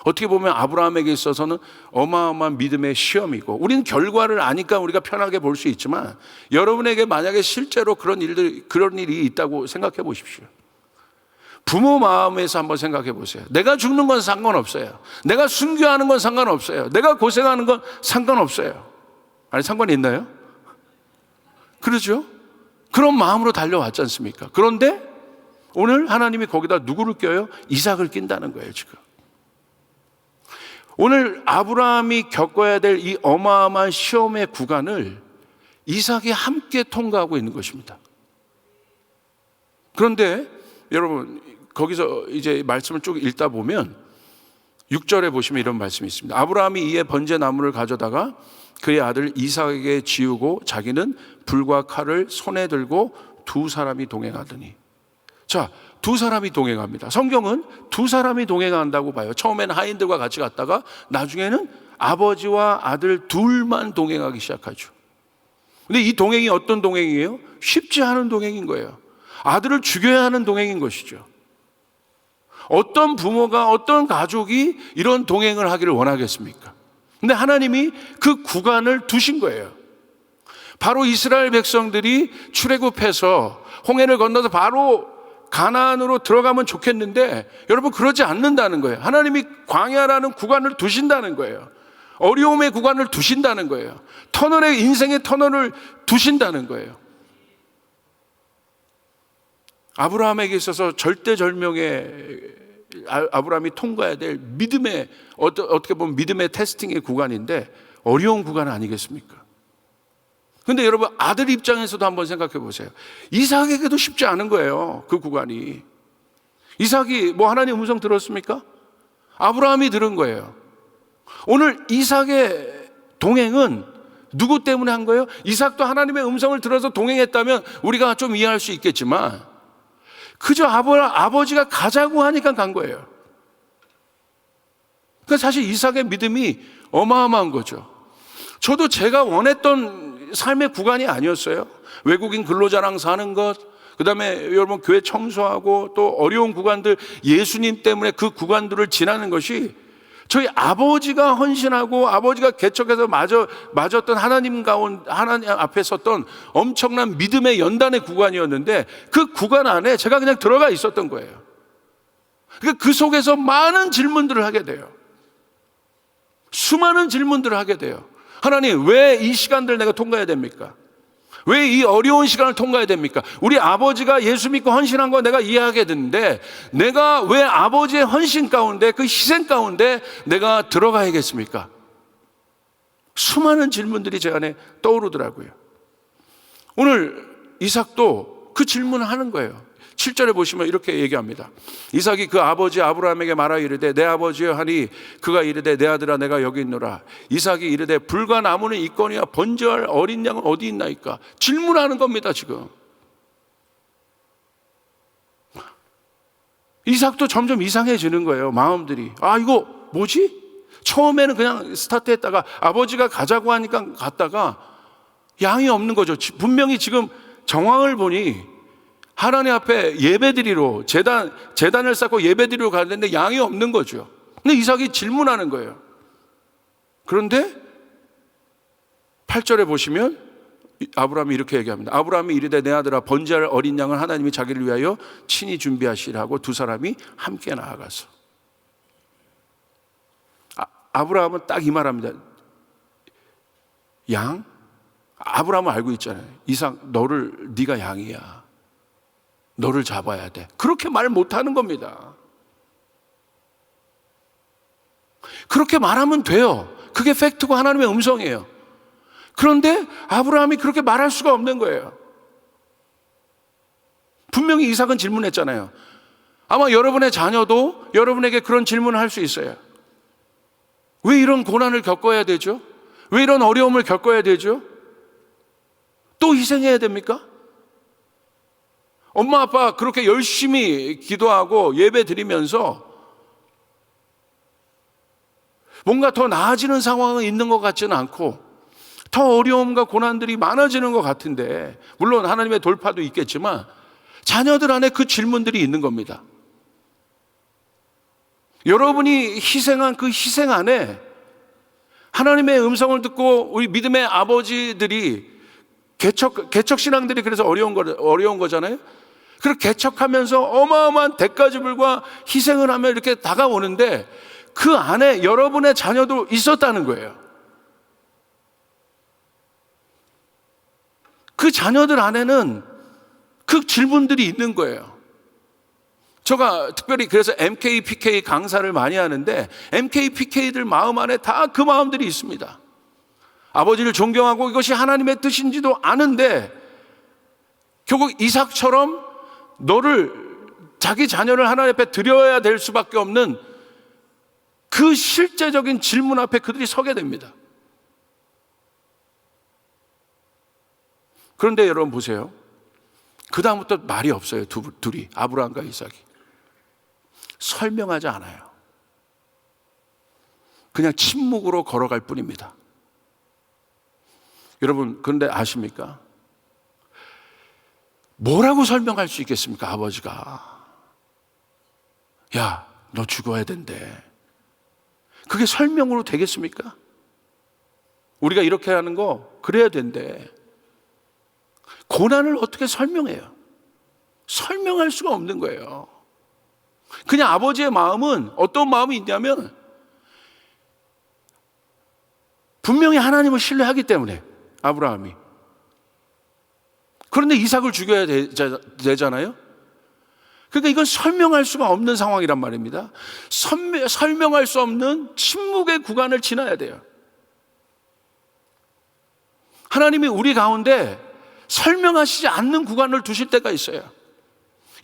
Speaker 1: 어떻게 보면 아브라함에게 있어서는 어마어마한 믿음의 시험이고, 우리는 결과를 아니까 우리가 편하게 볼 수 있지만, 여러분에게 만약에 실제로 그런 일이 있다고 생각해 보십시오. 부모 마음에서 한번 생각해 보세요. 내가 죽는 건 상관없어요. 내가 순교하는 건 상관없어요. 내가 고생하는 건 상관없어요. 아니, 상관이 있나요? 그렇죠? 그런 마음으로 달려왔지 않습니까? 그런데 오늘 하나님이 거기다 누구를 껴요? 이삭을 낀다는 거예요, 지금. 오늘 아브라함이 겪어야 될 이 어마어마한 시험의 구간을 이삭이 함께 통과하고 있는 것입니다. 그런데 여러분, 거기서 이제 말씀을 쭉 읽다 보면 6절에 보시면 이런 말씀이 있습니다. 아브라함이 이에 번제 나무를 가져다가 그의 아들 이삭에게 지우고 자기는 불과 칼을 손에 들고 두 사람이 동행하더니. 자, 두 사람이 동행합니다. 성경은 두 사람이 동행한다고 봐요. 처음에는 하인들과 같이 갔다가 나중에는 아버지와 아들 둘만 동행하기 시작하죠. 근데 이 동행이 어떤 동행이에요? 쉽지 않은 동행인 거예요. 아들을 죽여야 하는 동행인 것이죠. 어떤 부모가, 어떤 가족이 이런 동행을 하기를 원하겠습니까? 근데 하나님이 그 구간을 두신 거예요. 바로 이스라엘 백성들이 출애굽해서 홍해를 건너서 바로 가나안으로 들어가면 좋겠는데 여러분 그러지 않는다는 거예요. 하나님이 광야라는 구간을 두신다는 거예요. 어려움의 구간을 두신다는 거예요. 터널의 인생의 터널을 두신다는 거예요. 아브라함에게 있어서 절대절명의 아브라함이 통과해야 될 믿음의 어떻게 보면 믿음의 테스팅의 구간인데 어려운 구간 아니겠습니까? 근데 여러분 아들 입장에서도 한번 생각해 보세요. 이삭에게도 쉽지 않은 거예요. 그 구간이. 이삭이 뭐 하나님 음성 들었습니까? 아브라함이 들은 거예요. 오늘 이삭의 동행은 누구 때문에 한 거예요? 이삭도 하나님의 음성을 들어서 동행했다면 우리가 좀 이해할 수 있겠지만 그저 아버지가 가자고 하니까 간 거예요. 그러니까 사실 이삭의 믿음이 어마어마한 거죠. 저도 제가 원했던 삶의 구간이 아니었어요. 외국인 근로자랑 사는 것, 그 다음에 여러분 교회 청소하고 또 어려운 구간들, 예수님 때문에 그 구간들을 지나는 것이 저희 아버지가 헌신하고 아버지가 개척해서 맞았던 하나님 앞에 섰던 엄청난 믿음의 연단의 구간이었는데 그 구간 안에 제가 그냥 들어가 있었던 거예요. 그러니까 그 속에서 많은 질문들을 하게 돼요. 수많은 질문들을 하게 돼요. 하나님, 왜 이 시간들 내가 통과해야 됩니까? 왜 이 어려운 시간을 통과해야 됩니까? 우리 아버지가 예수 믿고 헌신한 거 내가 이해하게 되는데 내가 왜 아버지의 헌신 가운데 그 희생 가운데 내가 들어가야겠습니까? 수많은 질문들이 제 안에 떠오르더라고요. 오늘 이삭도 그 질문을 하는 거예요. 7절에 보시면 이렇게 얘기합니다. 이삭이 그 아버지 아브라함에게 말하여 이르되 내 아버지여 하니 그가 이르되 내 아들아 내가 여기 있노라. 이삭이 이르되 불과 나무는 있거니와 번제할 어린 양은 어디 있나이까? 질문하는 겁니다. 지금 이삭도 점점 이상해지는 거예요. 마음들이. 아, 이거 뭐지? 처음에는 그냥 스타트했다가 아버지가 가자고 하니까 갔다가 양이 없는 거죠. 분명히 지금 정황을 보니 하나님 앞에 예배드리러 제단을 쌓고 예배드리러 가는데 양이 없는 거죠. 근데 이삭이 질문하는 거예요. 그런데 8절에 보시면 아브라함이 이렇게 얘기합니다. 아브라함이 이르되 내 아들아 번제할 어린 양을 하나님이 자기를 위하여 친히 준비하시라고 두 사람이 함께 나아가서 아브라함은 딱 이 말합니다. 양? 아브라함은 알고 있잖아요. 이삭 네가 양이야. 너를 잡아야 돼. 그렇게 말 못하는 겁니다. 그렇게 말하면 돼요. 그게 팩트고 하나님의 음성이에요. 그런데 아브라함이 그렇게 말할 수가 없는 거예요. 분명히 이삭은 질문했잖아요. 아마 여러분의 자녀도 여러분에게 그런 질문을 할 수 있어요. 왜 이런 고난을 겪어야 되죠? 왜 이런 어려움을 겪어야 되죠? 또 희생해야 됩니까? 엄마 아빠 그렇게 열심히 기도하고 예배 드리면서 뭔가 더 나아지는 상황은 있는 것 같지는 않고 더 어려움과 고난들이 많아지는 것 같은데, 물론 하나님의 돌파도 있겠지만 자녀들 안에 그 질문들이 있는 겁니다. 여러분이 희생한 그 희생 안에 하나님의 음성을 듣고 우리 믿음의 아버지들이 개척신앙들이 그래서 어려운 거잖아요. 그렇게 개척하면서 어마어마한 대가지불과 희생을 하며 이렇게 다가오는데 그 안에 여러분의 자녀도 있었다는 거예요. 그 자녀들 안에는 그 질문들이 있는 거예요. 제가 특별히 그래서 MK, PK 강사를 많이 하는데 MK, PK들 마음 안에 다 그 마음들이 있습니다. 아버지를 존경하고 이것이 하나님의 뜻인지도 아는데 결국 이삭처럼 자기 자녀를 하나님 앞에 드려야 될 수밖에 없는 그 실제적인 질문 앞에 그들이 서게 됩니다. 그런데 여러분 보세요. 그 다음부터 말이 없어요. 둘이 아브라함과 이삭이 설명하지 않아요. 그냥 침묵으로 걸어갈 뿐입니다. 여러분 그런데 아십니까? 뭐라고 설명할 수 있겠습니까? 아버지가 야, 너 죽어야 된대. 그게 설명으로 되겠습니까? 우리가 이렇게 하는 거 그래야 된대. 고난을 어떻게 설명해요? 설명할 수가 없는 거예요. 그냥 아버지의 마음은 어떤 마음이 있냐면 분명히 하나님을 신뢰하기 때문에 아브라함이. 그런데 이삭을 죽여야 되잖아요. 그러니까 이건 설명할 수가 없는 상황이란 말입니다. 설명할 수 없는 침묵의 구간을 지나야 돼요. 하나님이 우리 가운데 설명하시지 않는 구간을 두실 때가 있어요.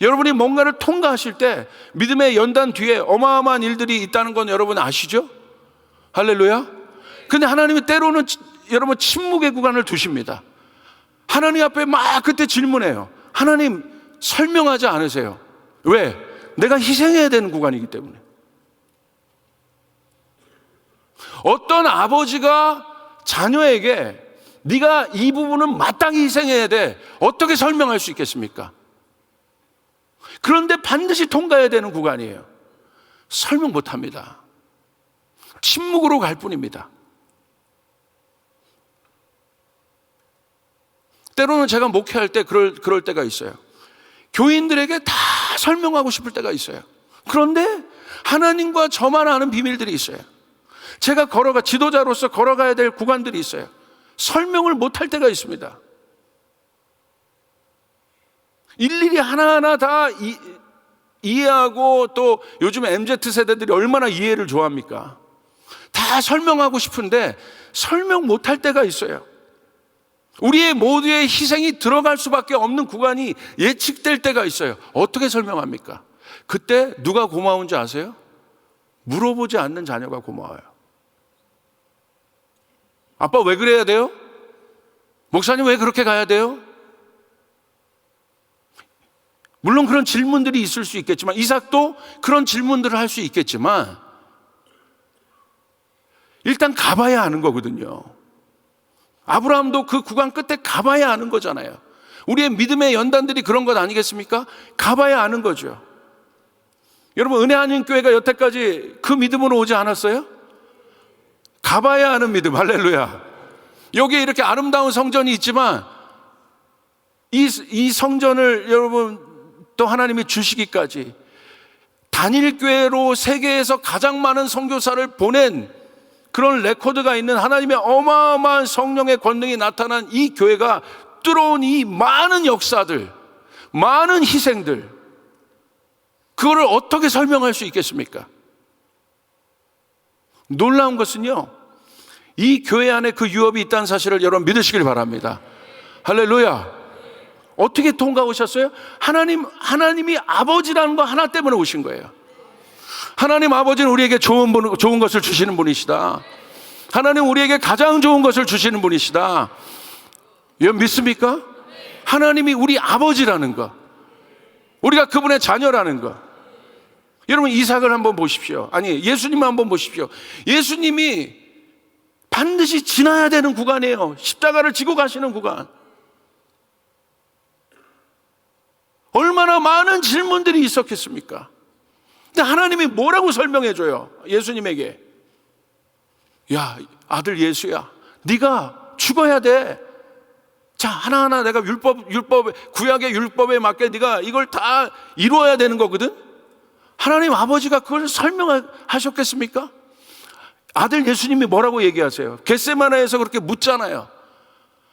Speaker 1: 여러분이 뭔가를 통과하실 때 믿음의 연단 뒤에 어마어마한 일들이 있다는 건 여러분 아시죠? 할렐루야. 근데 하나님이 때로는 여러분 침묵의 구간을 두십니다. 하나님 앞에 막 그때 질문해요. 하나님 설명하지 않으세요. 왜? 내가 희생해야 되는 구간이기 때문에. 어떤 아버지가 자녀에게 네가 이 부분은 마땅히 희생해야 돼, 어떻게 설명할 수 있겠습니까? 그런데 반드시 통과해야 되는 구간이에요. 설명 못합니다. 침묵으로 갈 뿐입니다. 때로는 제가 목회할 때 그럴 때가 있어요. 교인들에게 다 설명하고 싶을 때가 있어요. 그런데 하나님과 저만 아는 비밀들이 있어요. 제가 지도자로서 걸어가야 될 구간들이 있어요. 설명을 못할 때가 있습니다. 일일이 하나하나 다 이해하고, 또 요즘 MZ세대들이 얼마나 이해를 좋아합니까? 다 설명하고 싶은데 설명 못할 때가 있어요. 우리의 모두의 희생이 들어갈 수밖에 없는 구간이 예측될 때가 있어요. 어떻게 설명합니까? 그때 누가 고마운지 아세요? 물어보지 않는 자녀가 고마워요. 아빠 왜 그래야 돼요? 목사님 왜 그렇게 가야 돼요? 물론 그런 질문들이 있을 수 있겠지만, 이삭도 그런 질문들을 할 수 있겠지만 일단 가봐야 아는 거거든요. 아브라함도 그 구간 끝에 가봐야 아는 거잖아요. 우리의 믿음의 연단들이 그런 것 아니겠습니까? 가봐야 아는 거죠. 여러분, 은혜 아닌 교회가 여태까지 그 믿음으로 오지 않았어요? 가봐야 아는 믿음. 할렐루야. 여기에 이렇게 아름다운 성전이 있지만 이 성전을 여러분 또 하나님이 주시기까지 단일교회로 세계에서 가장 많은 선교사를 보낸 그런 레코드가 있는 하나님의 어마어마한 성령의 권능이 나타난 이 교회가 뚫어온 이 많은 역사들, 많은 희생들, 그거를 어떻게 설명할 수 있겠습니까? 놀라운 것은요, 이 교회 안에 그 유업이 있다는 사실을 여러분 믿으시길 바랍니다. 할렐루야. 어떻게 통과오셨어요? 하나님이 아버지라는 거 하나 때문에 오신 거예요. 하나님 아버지는 우리에게 좋은 것을 주시는 분이시다. 하나님 우리에게 가장 좋은 것을 주시는 분이시다. 여러분 믿습니까? 하나님이 우리 아버지라는 거, 우리가 그분의 자녀라는 거. 여러분 이삭을 한번 보십시오. 아니, 예수님을 한번 보십시오. 예수님이 반드시 지나야 되는 구간이에요. 십자가를 지고 가시는 구간. 얼마나 많은 질문들이 있었겠습니까? 근데 하나님이 뭐라고 설명해줘요? 예수님에게. 야, 아들 예수야, 네가 죽어야 돼. 자, 하나하나 내가 구약의 율법에 맞게 네가 이걸 다 이루어야 되는 거거든. 하나님 아버지가 그걸 설명하셨겠습니까? 아들 예수님이 뭐라고 얘기하세요? 겟세마네에서 그렇게 묻잖아요.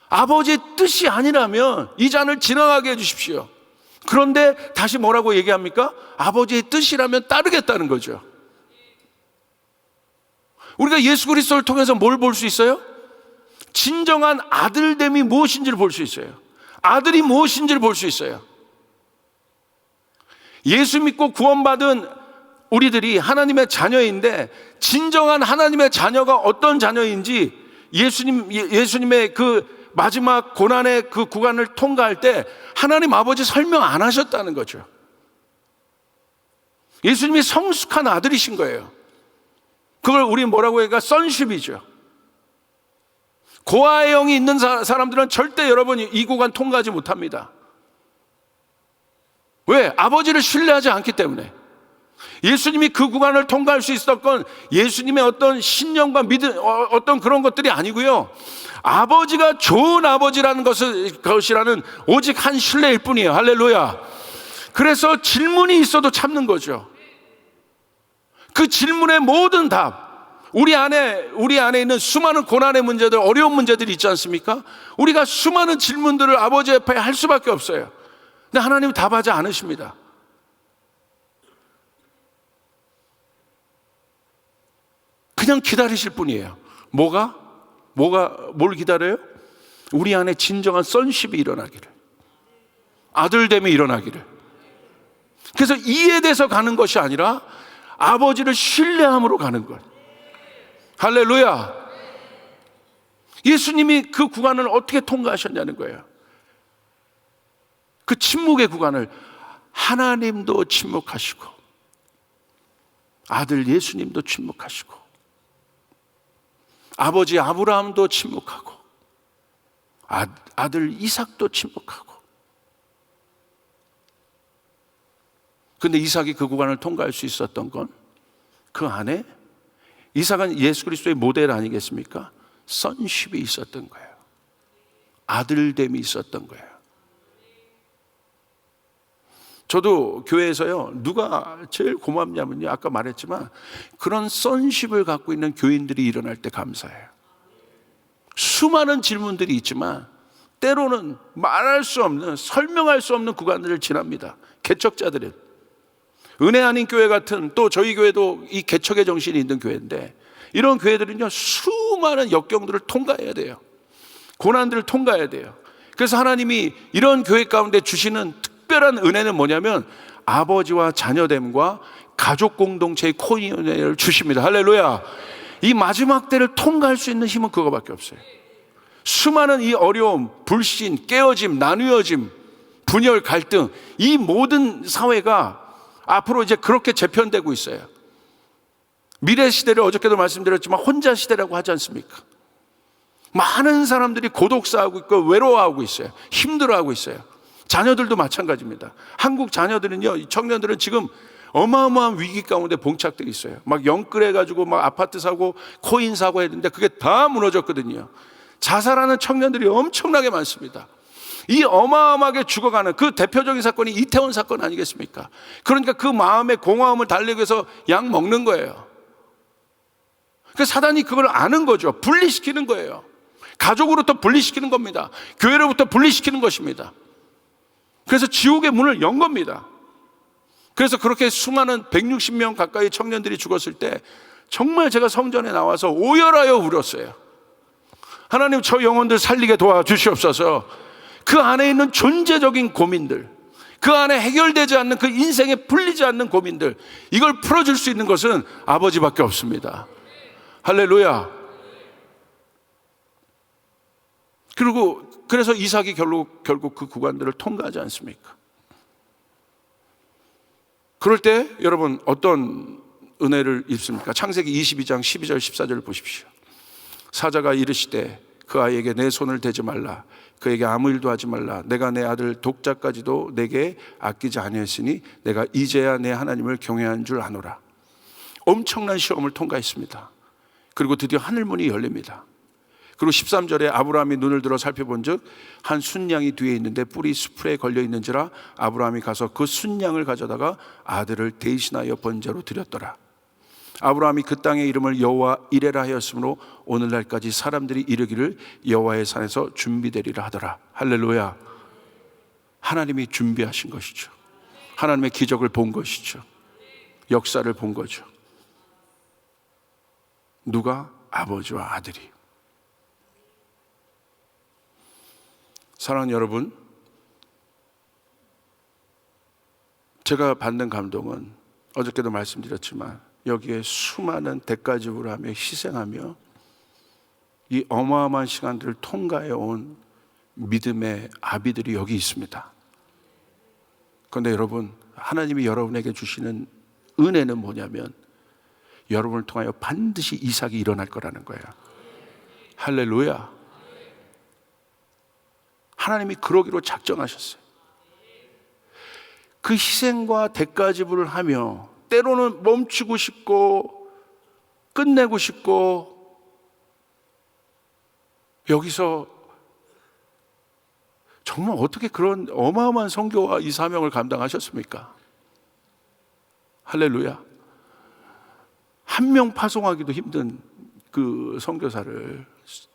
Speaker 1: 아버지의 뜻이 아니라면 이 잔을 지나가게 해주십시오. 그런데 다시 뭐라고 얘기합니까? 아버지의 뜻이라면 따르겠다는 거죠. 우리가 예수 그리스도를 통해서 뭘 볼 수 있어요? 진정한 아들됨이 무엇인지를 볼 수 있어요. 아들이 무엇인지를 볼 수 있어요. 예수 믿고 구원받은 우리들이 하나님의 자녀인데, 진정한 하나님의 자녀가 어떤 자녀인지 예수님의 그 마지막 고난의 그 구간을 통과할 때 하나님 아버지 설명 안 하셨다는 거죠. 예수님이 성숙한 아들이신 거예요. 그걸 우리 뭐라고 해야 선십이죠. 고아의 영이 있는 사람들은 절대 여러분 이 구간 통과하지 못합니다. 왜? 아버지를 신뢰하지 않기 때문에. 예수님이 그 구간을 통과할 수 있었던 건 예수님의 어떤 신념과 믿음, 어떤 그런 것들이 아니고요, 아버지가 좋은 아버지라는 것이라는 오직 한 신뢰일 뿐이에요. 할렐루야. 그래서 질문이 있어도 참는 거죠. 그 질문의 모든 답, 우리 안에 있는 수많은 고난의 문제들, 어려운 문제들이 있지 않습니까? 우리가 수많은 질문들을 아버지 앞에 할 수밖에 없어요. 근데 하나님은 답하지 않으십니다. 그냥 기다리실 뿐이에요. 뭘 기다려요? 우리 안에 진정한 sonship이 일어나기를, 아들됨이 일어나기를. 그래서 이해돼서 가는 것이 아니라 아버지를 신뢰함으로 가는 것. 할렐루야. 예수님이 그 구간을 어떻게 통과하셨냐는 거예요. 그 침묵의 구간을 하나님도 침묵하시고 아들 예수님도 침묵하시고 아버지 아브라함도 침묵하고 아들 이삭도 침묵하고. 근데 이삭이 그 구간을 통과할 수 있었던 건 그 안에, 이삭은 예수 그리스도의 모델 아니겠습니까? sonship이 있었던 거예요. 아들됨이 있었던 거예요. 저도 교회에서요, 누가 제일 고맙냐면요, 아까 말했지만 그런 sonship을 갖고 있는 교인들이 일어날 때 감사해요. 수많은 질문들이 있지만 때로는 말할 수 없는, 설명할 수 없는 구간들을 지납니다. 개척자들은. 은혜 아닌 교회 같은, 또 저희 교회도 이 개척의 정신이 있는 교회인데, 이런 교회들은요 수많은 역경들을 통과해야 돼요. 고난들을 통과해야 돼요. 그래서 하나님이 이런 교회 가운데 주시는 특별한 은혜는 뭐냐면 아버지와 자녀됨과 가족 공동체의 코인연회를 주십니다. 할렐루야. 이 마지막 때를 통과할 수 있는 힘은 그거밖에 없어요. 수많은 이 어려움, 불신, 깨어짐, 나뉘어짐, 분열, 갈등, 이 모든 사회가 앞으로 이제 그렇게 재편되고 있어요. 미래 시대를 어저께도 말씀드렸지만 혼자 시대라고 하지 않습니까? 많은 사람들이 고독사하고 있고 외로워하고 있어요. 힘들어하고 있어요. 자녀들도 마찬가지입니다. 한국 자녀들은요, 청년들은 지금 어마어마한 위기 가운데 봉착되어 있어요. 막 영끌해가지고 막 아파트 사고 코인 사고 했는데 그게 다 무너졌거든요. 자살하는 청년들이 엄청나게 많습니다. 이 어마어마하게 죽어가는 그 대표적인 사건이 이태원 사건 아니겠습니까? 그러니까 그 마음의 공허함을 달래기 위해서 약 먹는 거예요. 그 사단이 그걸 아는 거죠. 분리시키는 거예요. 가족으로부터 분리시키는 겁니다. 교회로부터 분리시키는 것입니다. 그래서 지옥의 문을 연 겁니다. 그래서 그렇게 수많은 160명 가까이 청년들이 죽었을 때 정말 제가 성전에 나와서 오열하여 울었어요. 하나님, 저 영혼들 살리게 도와주시옵소서. 그 안에 있는 존재적인 고민들, 그 안에 해결되지 않는 그 인생에 풀리지 않는 고민들, 이걸 풀어줄 수 있는 것은 아버지밖에 없습니다. 할렐루야. 그래서 이삭이 결국 그 구간들을 통과하지 않습니까? 그럴 때 여러분 어떤 은혜를 입습니까? 창세기 22장 12절 14절을 보십시오. 사자가 이르시되 그 아이에게 내 손을 대지 말라, 그에게 아무 일도 하지 말라. 내가 내 아들 독자까지도 내게 아끼지 아니했으니 내가 이제야 내 하나님을 경외한 줄 아노라. 엄청난 시험을 통과했습니다. 그리고 드디어 하늘문이 열립니다. 그리고 13절에 아브라함이 눈을 들어 살펴본 즉 한 순양이 뒤에 있는데 뿔이 수풀에 걸려 있는지라 아브라함이 가서 그 순양을 가져다가 아들을 대신하여 번제로 드렸더라. 아브라함이 그 땅의 이름을 여호와 이레라 하였으므로 오늘날까지 사람들이 이르기를 여호와의 산에서 준비되리라 하더라. 할렐루야. 하나님이 준비하신 것이죠. 하나님의 기적을 본 것이죠. 역사를 본 거죠. 누가? 아버지와 아들이. 사랑하는 여러분, 제가 받는 감동은 어저께도 말씀드렸지만 여기에 수많은 대가지불하며 희생하며 이 어마어마한 시간들을 통과해 온 믿음의 아비들이 여기 있습니다. 그런데 여러분, 하나님이 여러분에게 주시는 은혜는 뭐냐면 여러분을 통하여 반드시 이삭이 일어날 거라는 거예요. 할렐루야. 하나님이 그러기로 작정하셨어요. 그 희생과 대가지불을 하며 때로는 멈추고 싶고 끝내고 싶고 여기서 정말 어떻게 그런 어마어마한 선교와 이 사명을 감당하셨습니까? 할렐루야. 한 명 파송하기도 힘든 그 선교사를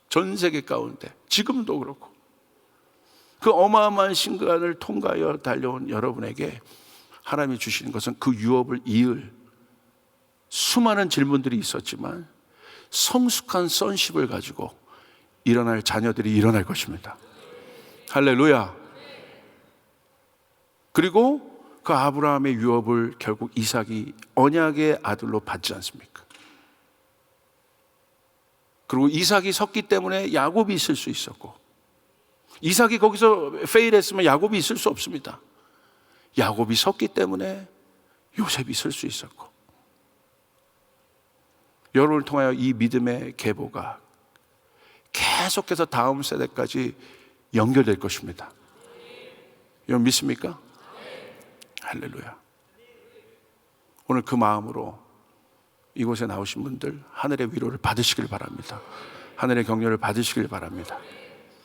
Speaker 1: 전 세계 가운데 지금도 그렇고 그 어마어마한 신간을 통과하여 달려온 여러분에게 하나님이 주시는 것은 그 유업을 이을 수많은 질문들이 있었지만 성숙한 선십을 가지고 일어날 자녀들이 일어날 것입니다. 할렐루야. 그리고 그 아브라함의 유업을 결국 이삭이 언약의 아들로 받지 않습니까? 그리고 이삭이 섰기 때문에 야곱이 있을 수 있었고, 이삭이 거기서 페일했으면 야곱이 있을 수 없습니다. 야곱이 섰기 때문에 요셉이 있을 수 있었고, 여러분을 통하여 이 믿음의 계보가 계속해서 다음 세대까지 연결될 것입니다. 여러분 믿습니까? 할렐루야. 오늘 그 마음으로 이곳에 나오신 분들 하늘의 위로를 받으시길 바랍니다. 하늘의 격려를 받으시길 바랍니다.